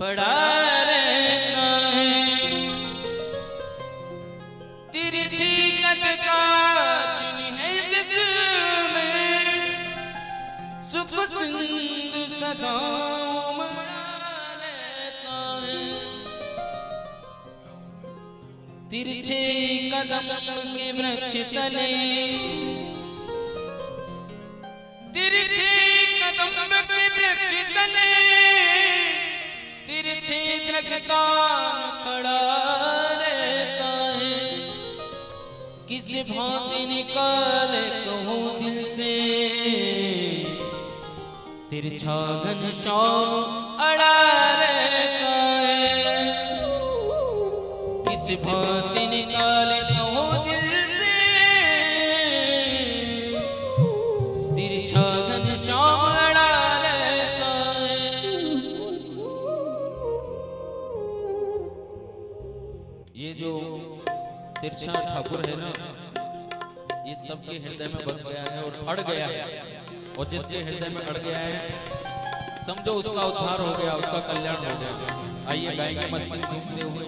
पड़ा रहता है। तिरछी कटका चिन्ह है जिसमें सुख सिंधु सदा रहता है। तिरछे कदम के वृक्ष तले, तिरछे कदम के वृक्ष तले, तिरछे दरख्तान खड़ा रहता है। किस भांति निकाले कहूँ दिल से, तिरछा घनश्याम अड़ा रहता है। किस भांति निकाले कहूँ दिल से, तिरछा घनश्याम अड़ा रहता है। ये जो तिरछा ठाकुर है ना, ये सबके हृदय में बस गया है और अड़ गया है। और जिसके हृदय में अड़ गया है, समझो उसका उद्धार हो गया, उसका कल्याण हो गया। आइए गाएंगे मस्ती झूमते हुए।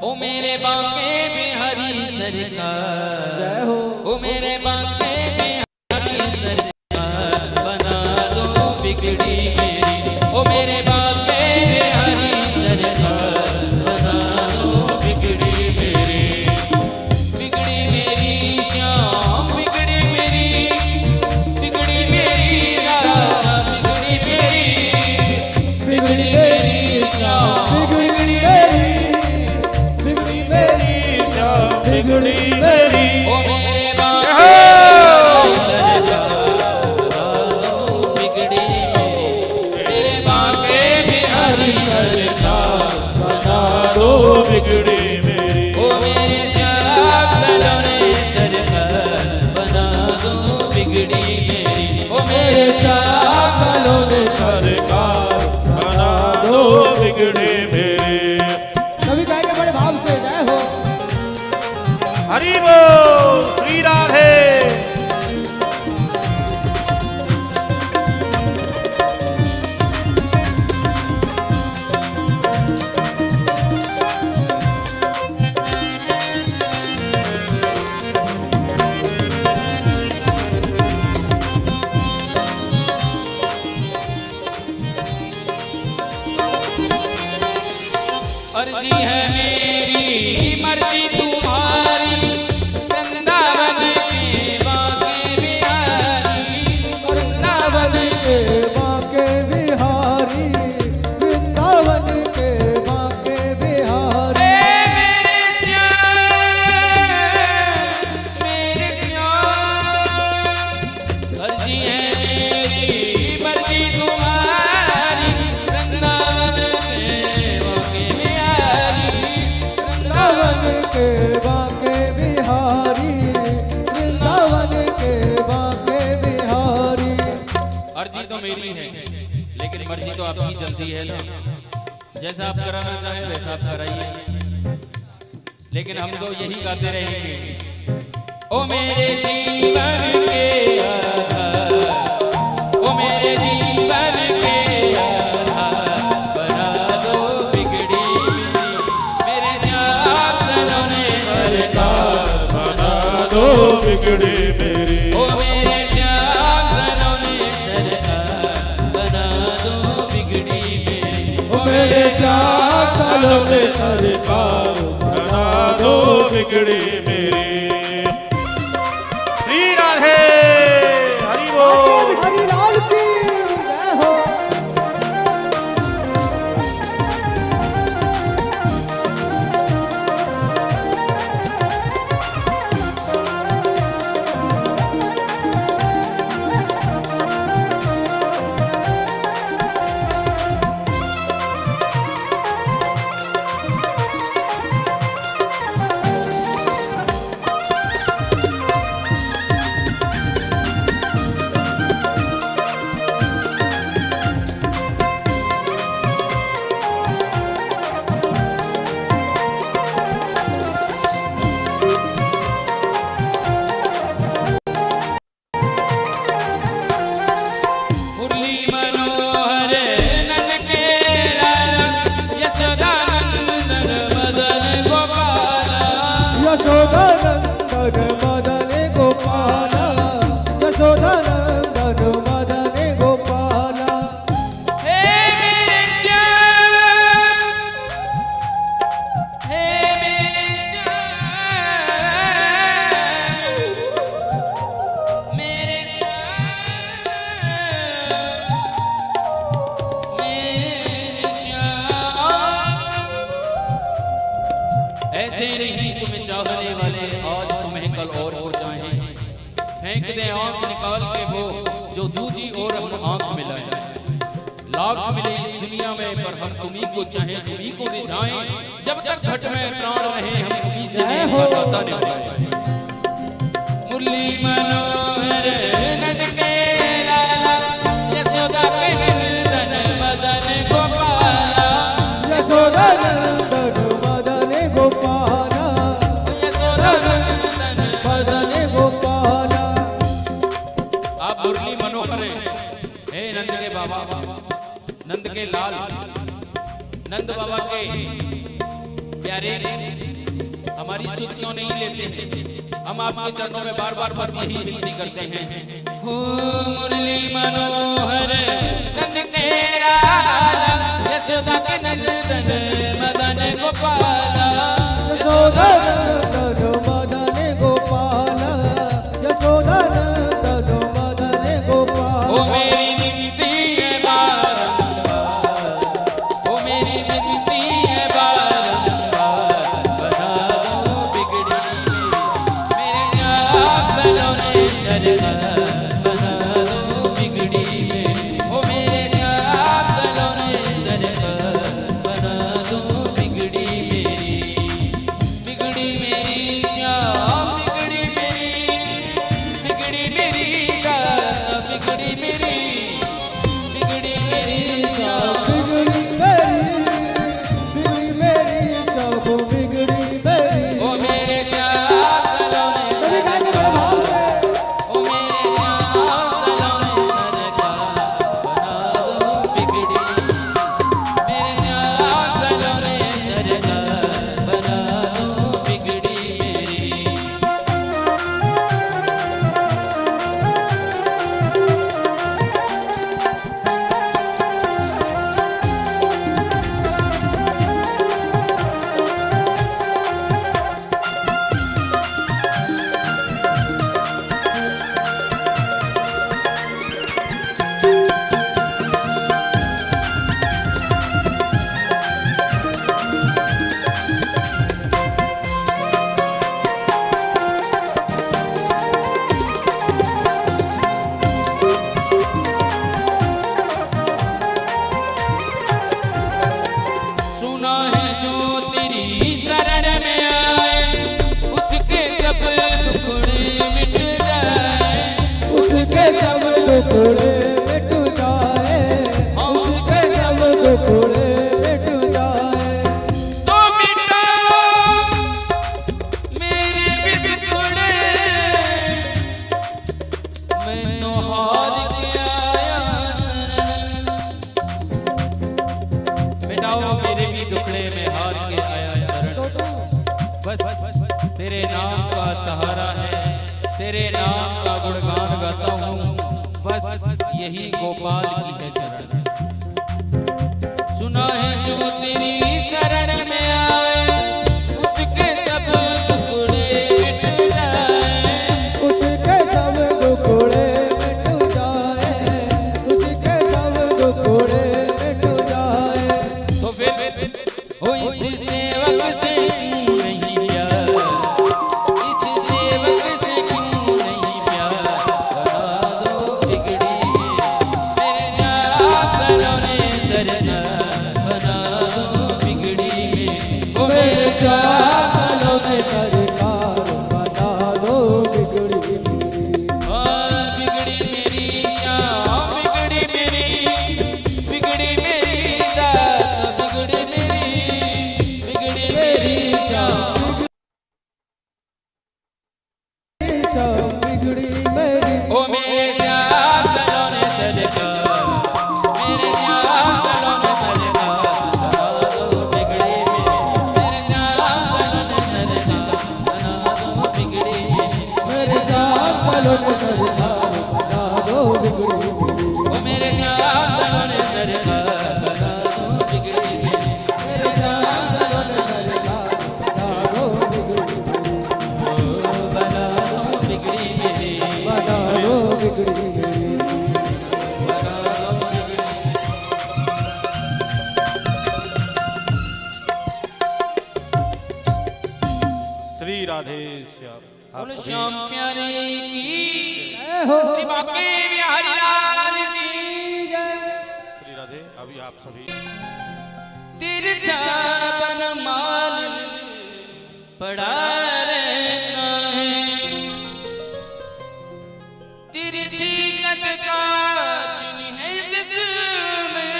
ओ मेरे बांके बिहारी सरकार, जय हो। ओ मेरे बांके बिहारी सरकार, बना दो बिगड़ी मेरी। ओ मेरे बांके बिहारी सरकार, बना दो बिगड़ी मेरी। बिगड़ी मेरी श्याम, बिगड़ी मेरी, बिगड़ी मेरी राधा, बिगड़ी मेरी, बिगड़ी मेरी श्याम, बिगड़ी मेरी, बिगड़ी मेरी श्याम, बिगड़ी मेरी। ओ मेरे बांके सरकार, बना दो बिगड़ी मेरी। तेरे बांके बिहारी सरकार, बना दो बिगड़ी मेरी। ओ मेरे श्याम सलोने सरकार, बना दो बिगड़ी मेरी। ओ मेरे श्याम सलोने सरकार, बना दो बिगड़े मेरे। सभी गाएंगे बड़े भाव से, जय हो। हरि बोल श्री राधे। अर्जी है मेरी, मर्जी तुम्हारी, वृंदावन के बांके बिहारी, वृंदावन के बांके बिहारी, वृंदावन के बांके बिहारी। मेरे श्याम, मेरे श्याम। अर्जी है मेरी, मर्जी तुम्हारी, वृंदावन के बांके बिहारी, वृंदावन के बांके बिहारी, वृंदावन के बांके बिहारी। अर्जी तो मेरी है, लेकिन मर्जी तो आपकी चलती है ना। जैसा आप कराना चाहें वैसा आप कराइए, लेकिन हम तो यही गाते रहेंगे। ओ मेरे जीवन के आधार, ओ मेरे जीवन के आधार, बना दो बिगड़ी मेरी। मेरे श्याम सलोने सरकार, बना दो बिगड़े मेरे। ओ मेरे श्याम सलोने सरकार, बना दो बिगड़ी मेरी। ओ मेरे श्याम सलोने सरकार, बना दो बिगड़े मेरे। श्री राधे। हरि बोल। हरि लाल की जय हो। फेंक दे आंख निकाल के वो जो दूजी और हम आंख मिलाए। लाख मिले इस दुनिया में पर हम तुम्ही को चाहे तुम्ही को रिझाएं, जब तक घट में प्राण रहे हम तुम्ही से नाता निभाएं। मुरली मनोहर नंद के लाला, यशोदा के नंदन मदन गोपाला, यशोदा नंदन मदन गोपाला, यशोदा नंदन मदन गोपाला। आप मुरली मनोहर हैं, हे नंद के बाबा, नंद के लाल, नंद बाबा के प्यारे, हमारी सुध क्यों नहीं लेते हैं? हम आपके चरणों में बार बार बस यही विनती करते हैं। हो मुरली मनोहर नंद के लाला, यशोदा के नंदन मदन गोपाला, यशोदा नंदन मदन गोपाला, यशोदा नंदन मदन गोपाला। ओ मेरी विनती है बारंबार, ओ मेरी विनती है बारंबार, बना दो बिगड़ी मेरी, मेरे जागलों ने सरकार, बना दो बिगड़ी मेरी, ओ मेरे जागलों ने सरकार, बना दो बिगड़ी मेरी, बिगड़ी मेरी श्याम, बिगड़ी मेरी, बिगड़ी मेरी गाना, बिगड़ी मेरी, बिगड़ी मेरी श्याम। बिगड़ी मेरी सब बिगड़ी मेरी। ओ मेरे जागलों ने सभी गाएंगे बड़े भाव से। ओ मेरे जागलों ने सरकार, बना दो बिगड़ी, मेरे जागलों ने सरकार, बना दो बिगड़ी मेरी। सुना है जो तेरी शरण में आए, उसके सब दुखड़े मिट जाए, उसके सब टुकड़े मिट जाए, उसके सब टुकड़े मिट जाए। तो मिटा मेरे भी दुखड़े, मैं तो हार के आया शरण, मिटाओ मेरे भी दुखड़े में हार के आया शरण। बस तेरे नाम का सहारा है, तेरे नाम का गुणगान गाता हूँ, बस यही गोपाल की है शरण। सुना है जो तेरी शरण में आए, उसके सब टुकड़े मिट जाए, उसके सब टुकड़े मिट जाए, उसके सब टुकड़े मिट जाए। तो फिर हो इस सेवक से क्यों नहीं प्यार, इस सेवक से क्यों नहीं प्यार, बना दो बिगड़ी मेरे जागलों ने सरकार, बना दो बिगड़ी मेरी, ओ मेरे जागलों ने सरकार, बना दो बिगड़ी मेरी। बिगड़ी मेरी श्याम, बिगड़ी मेरी, बिगड़ी मेरी दास, बिगड़ी मेरी श्याम। सब बिगड़ी मेरी। ओ मेरे जागलों ने सरकार, मेरे जागलों ने सरकार, बना दो बिगड़ी मेरी, मेरे जागलों ने सरकार, बना दो बिगड़ी मेरी, मेरे जागलों ने सरकार, बना दो बिगड़ी मेरी। ओ मेरे जागलों ने सरकार, बना दो बिगड़ी मेरी, मेरे जागलों ने सरकार, बना दो बिगड़ी मेरी। बना दो बिगड़ी मेरी, बना दो बिगड़ी मेरी। श्री राधे श्याम। बोलो श्याम प्यारे की बाके बिहारी लाल की जय। श्री राधे। अभी आप सभी तिरछा बनमाल पड़ा रहता है, तिरछी कटका चिन्ह है जिसमें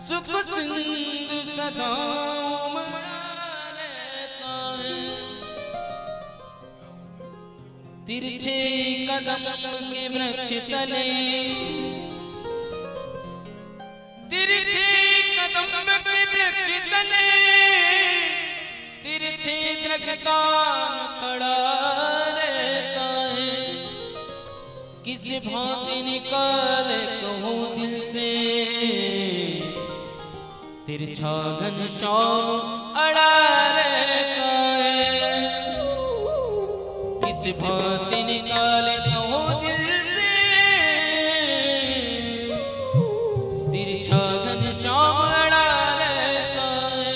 सुख सिंधु सदाओं में रहता है। तिरछे कदम के वृक्ष तले, तिरछे कदम के वृक्ष तले, तिरछे दृगतान खड़ा रहता है। किस भांति निकाले कहूँ दिल से, तिरछा घनश्याम अड़ा रहता है। किस भांति निकाले कहूँ दिल से, तिरछा घनश्याम अड़ा रहता है।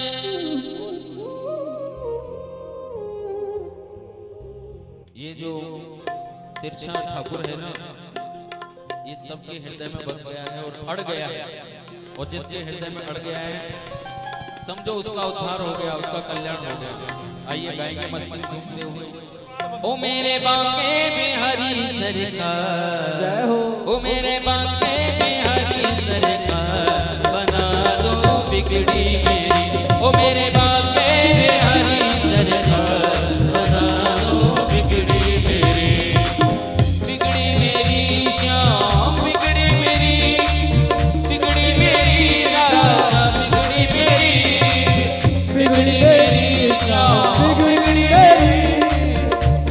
ये जो तिरछा ठाकुर है ना, ये सबके हृदय में बस गया है और अड़ गया है, और जिसके हृदय में अड़ गया है समझो उसका उद्धार हो गया, उसका कल्याण हो गया। आइए गाएंगे मस्ती झूमते हुए। ओ मेरे बाके बिहारी सरकार जय हो। ओ मेरे बाके बिहारी सरकार, बना दो बिगड़ी मेरी। ओ मेरे बाके बिहारी सरकार, बना दो बिगड़ी मेरी। बिगड़ी मेरी श्याम, बिगड़ी मेरी, बिगड़ी मेरी राधा, बिगड़ी मेरी, बिगड़ी मेरी श्याम, बिगड़ी मेरी,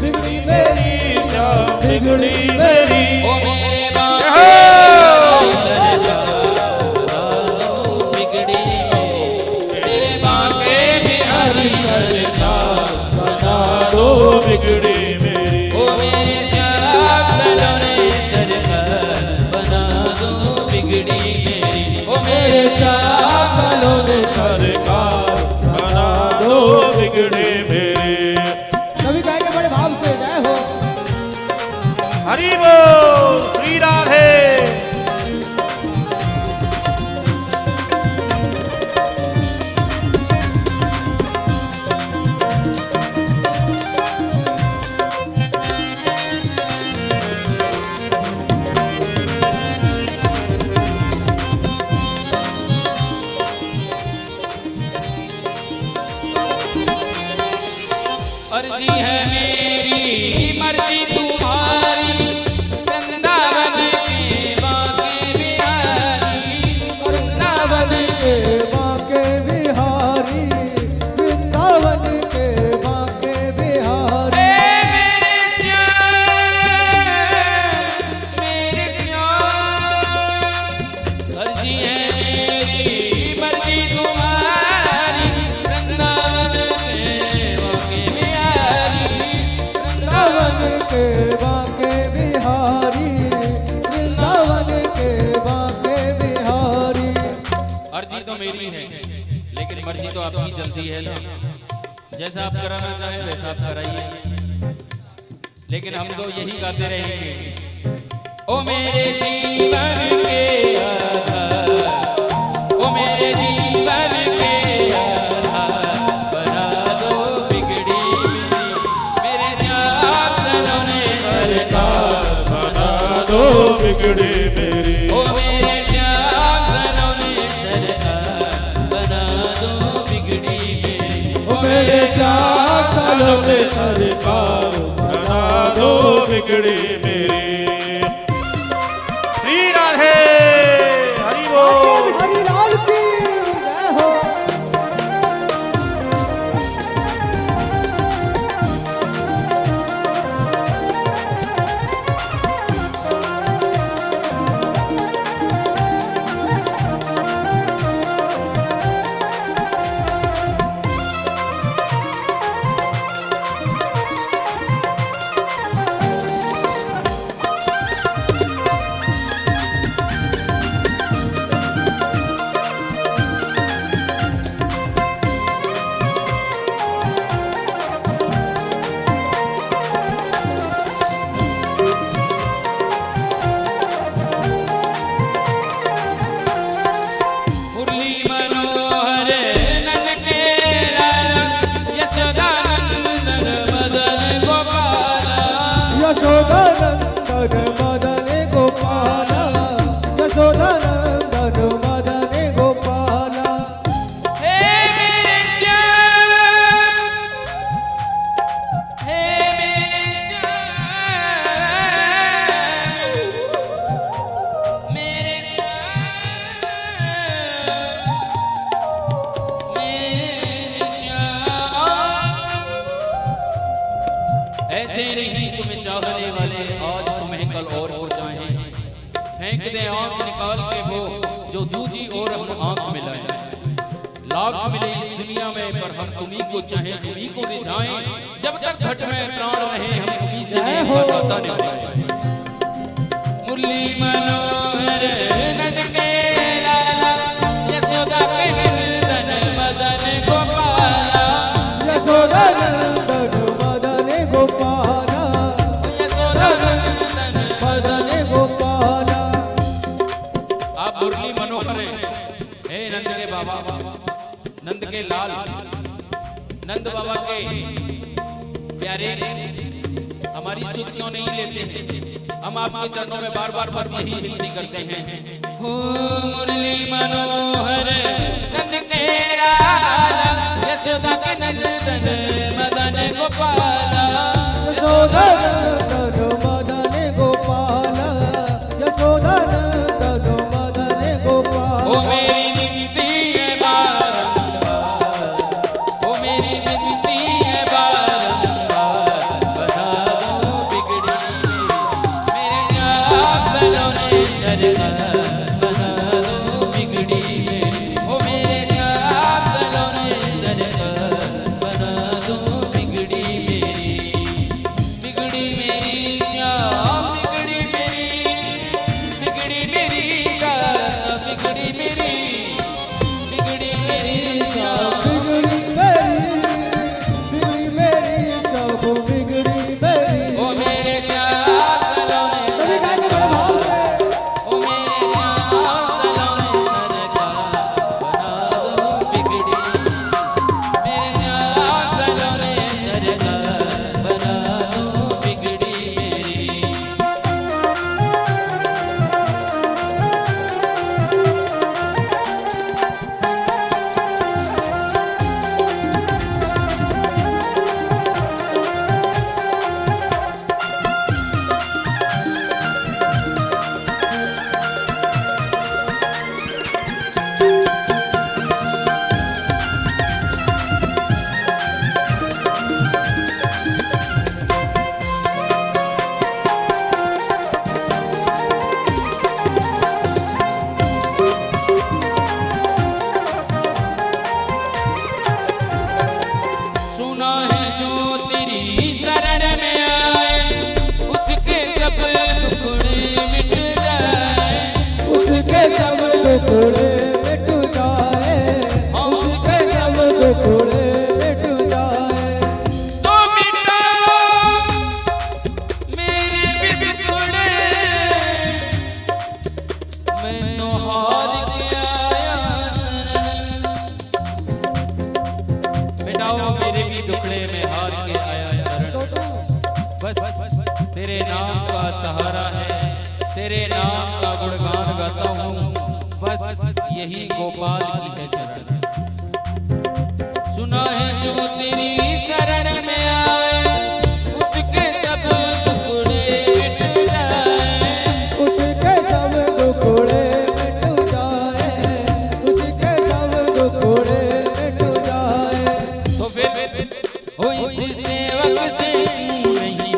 बिगड़ी मेरी श्याम बिगड़ी मेरी। ओ मेरे बाके बिहारी सरकार, बना दो बिगड़ी मेरी। तेरे बाके बिहारी सरकार, बना दो बिगड़ी मेरी। ओ मेरे श्याम सलोने सरकार, बना दो बिगड़ी मेरी। ओ मेरे श्याम सलोने सरकार बना दो बिगड़ी मेरी। सभी गाएंगे बड़े भाव से। जय हो। हरि बोल। श्री राधे। अर्जी है मेरी मर्जी तुम्हारी, वृंदावन के बाके बिहारी, वृंदावन के बाके बिहारी, वृंदावन के बाके बिहारी। मेरे श्याम, मेरे श्याम। अर्जी है मेरी मर्जी तुम्हारी, वृंदावन के बाके बिहारी, वृंदावन के बाके बिहारी, वृंदावन के बाके बिहारी। अर्जी तो मेरी है, लेकिन मर्जी तो आपकी चलती है ना। जैसा आप कराना चाहें वैसा आप कराइए, लेकिन हम तो यही गाते रहेंगे। ओ मेरे जीवन के आधार, ओ मेरे जीवन के आधार, बना दो बिगड़ी मेरी। मेरे श्याम सलोने सरकार, बना दो बिगड़ी मेरी। ओ मेरे श्याम सलोने सरकार, बना दो बिगड़ी मेरी। ओ मेरे श्याम सलोने सरकार बना दो बिगड़ी मेरी। श्री राधे। हरि बोल। हरि लाल की जय हो। यशोदानंदन मदन गोपाल यशोदानंदन मदन गोपाल हे मेरे श्याम, हे मेरे श्याम, मेरे श्याम। ऐसे नहीं तुम्हें चाहने वाले आज तुम्हें कल और हो जाएं। फेंक दे आंख निकाल के वो जो दूजी और हम आंख मिलाएं। लाख मिले इस दुनिया में पर हम तुम्ही को चाहे तुम्ही को रिझाएं। जब तक घट में प्राण रहे हम तुम्ही से नहीं बताता निभाएं। मुरली मनोहर नंद के लाला यशोदा के नंदन मदन गोपाला यशोदानंदन मदन गोपाल यशोदानंदन मदन गोपाल आप मुरली मनोहर हैं। हे नंद के बाबा, नंद के लाल, नंद बाबा के प्यारे, हमारी सुध क्यों नहीं लेते हैं? हम आपके चरणों में बार बार बस यही विनती करते हैं। हो मुरली मनोहर नंद के लाल यशोदा के नंदन मदन गोपाला यशोदानंदन मदन गोपाल यशोदानंदन मदन गोपाल ओ मेरी विनती है बारंबार, ओ मेरी विनती है बारंबार, बना दो बिगड़ी मेरे जागलों ने सरकार, बना दो बिगड़ी मेरी, ओ मेरे जागलों ने सरकार, बना दो बिगड़ी मेरी, बिगड़ी मेरी श्याम, बिगड़ी मेरी, बिगड़ी मेरी गाना, बिगड़ी मेरी, बिगड़ी मेरी श्याम। बिगड़ी मेरी सब बिगड़ी मेरी ओ मेरे जागलों ने सरकार, ओ मेरे जागलों ने सरकार, बना दो बिगड़ी मेरे जागलों ने सरकार, बना दो बिगड़ी मेरी। सुना है जो तेरी शरण में आए उसके सब टुकड़े मिट जाए, उसके सब टुकड़े मिट जाए उसके सब टुकड़े मिट जाए तो मिटा मेरे भी टुकड़े, मैं तो हार के आया शरण, मिटाओ मेरे भी टुकड़े में हार के आया शरण। बस तेरे नाम का सहारा है, तेरे नाम का गुणगान गाता हूँ, बस यही गोपाल की है शरण। सुना है जो तेरी शरण में आए उसके सब टुकड़े मिट जाए, उसके सब टुकड़े मिट जाए उसके सब टुकड़े मिट जाए तो फिर ओ इस सेवक से क्यों नहीं